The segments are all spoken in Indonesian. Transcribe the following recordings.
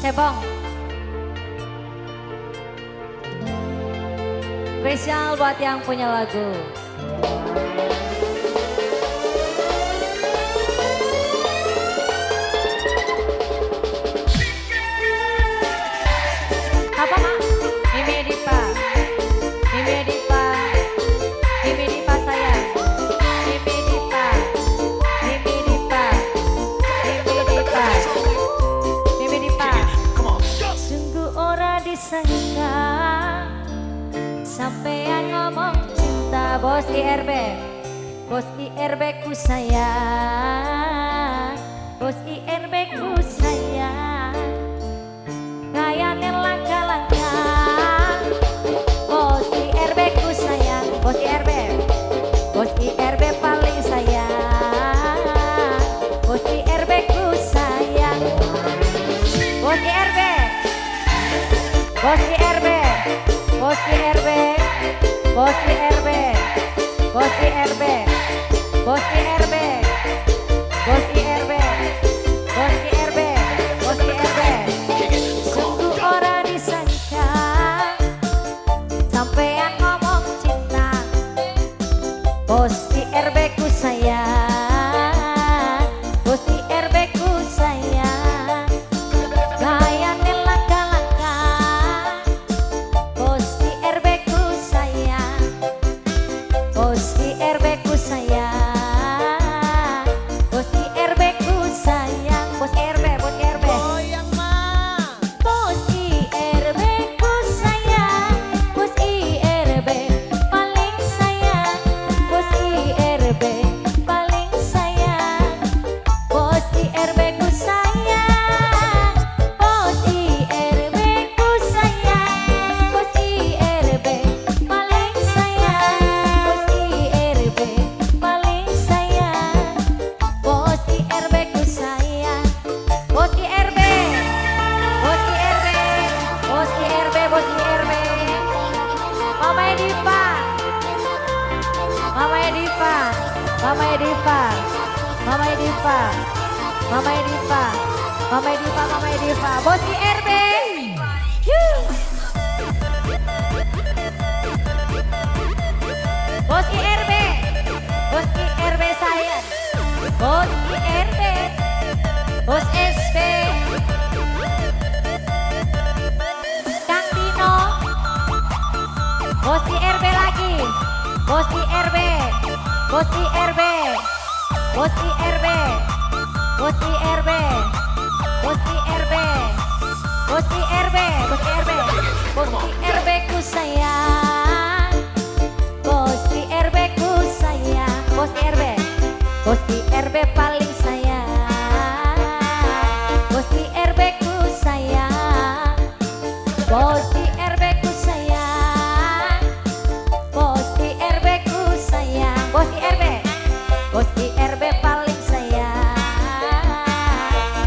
Cebong. Spesial buat yang punya lagu. Apa Mak? Mimi Dipa. Mimi Dipa. Mimi Dipa sayang. Mimi Dipa. Mimi Dipa. Mimi Dipa. Mimi Dipa. Sungguh ora disangka sampean ngomong cinta bos IRB. Bos IRB ku sayang. Bos IRB ku sayang. Kayane langka-langka. Bos IRB ku sayang. Bos IRB. Bos IRB paling sayang. Bos IRB ku sayang. Bos IRB. Bos IRB. Bos IRB. Bos IRB. Bos IRB. Bos IRB. Bos IRB. Bos IRB. Bos IRB. Sungguh ora disangka sampean ngomong cinta. Bos IRB ku sayang. Bos IRB ku sayang. Kayane langka-langka. Bos IRB ku sayang. Bos IRB ku sayang. Bos IRB ku sayang. Bos IRB, bos IRB. Goyang mah. Bos IRB ku sayang. Bos IRB paling sayang. Bos IRB paling sayang. Bos IRB ku sayang. Bos IRB ku sayang. Bos IRB paling sayang. Bos IRB paling sayang. Bos IRB ku sayang. Bos IRB. Bos IRB. Bos IRB. Bos IRB. Mama Edipa. Mama Edipa. Mama Edipa. Mama Edipa. Mama Edipa. Mama Edipa. Mama Edipa. Bos IRB. Yuh. Bos IRB. Bos IRB sayang. Bos IRB. Bos SB. Kang Dino. Bos IRB lagi. Bos IRB. Bos IRB. Bos IRB. Bos IRB. Bos IRB. Bos IRB. Bos IRB. Bos IRB ku sayang. Bos IRB ku sayang. Bos IRB. Bos IRB paling sayang. Bos IRB ku sayang. Bos IRB ku sayang. Bos IRB ku sayang. Bos IRB. Bos IRB paling sayang.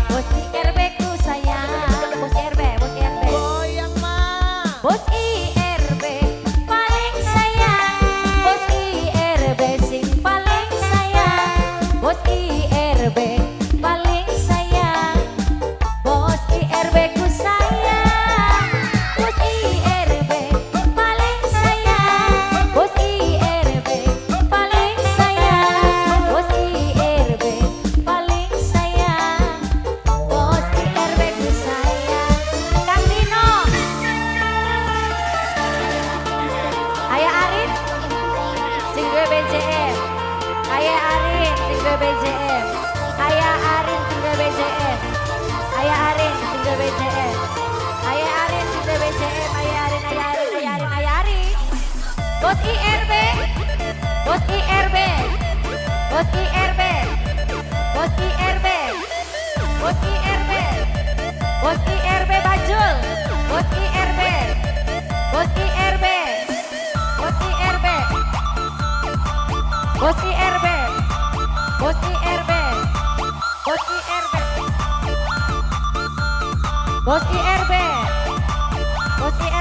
Bos IRB ku sayang. Bos IRB. Bos IRB. Goyang mah. Bos IRB paling sayang. Bos IRB sing paling sayang. Bos IRB paling sayang. Bos IRB ku sayang. Bos IRB paling sayang. Bos IRB paling sayang. Bos IRB paling sayang. Bos IRB ku sayang. Kang Dino. Ayah Arin sing gue BJM. Ayah Arin sing gue BJM. Ayah Arin sing gue BJM. Ayah Arin sing gue BJM. Ayah Arin sing gue BJM. Ayah Arin, Ayah Arin, Ayah Arin, Ayah Arin. Bos IRB. Bos IRB. Bos IRB. Bos IRB. Bos IRB. Bos IRB Bajul. Bos IRB. Bos IRB. Bos IRB. Bos IRB. Bos IRB. Bos IRB. Bos IRB. Bos IRB.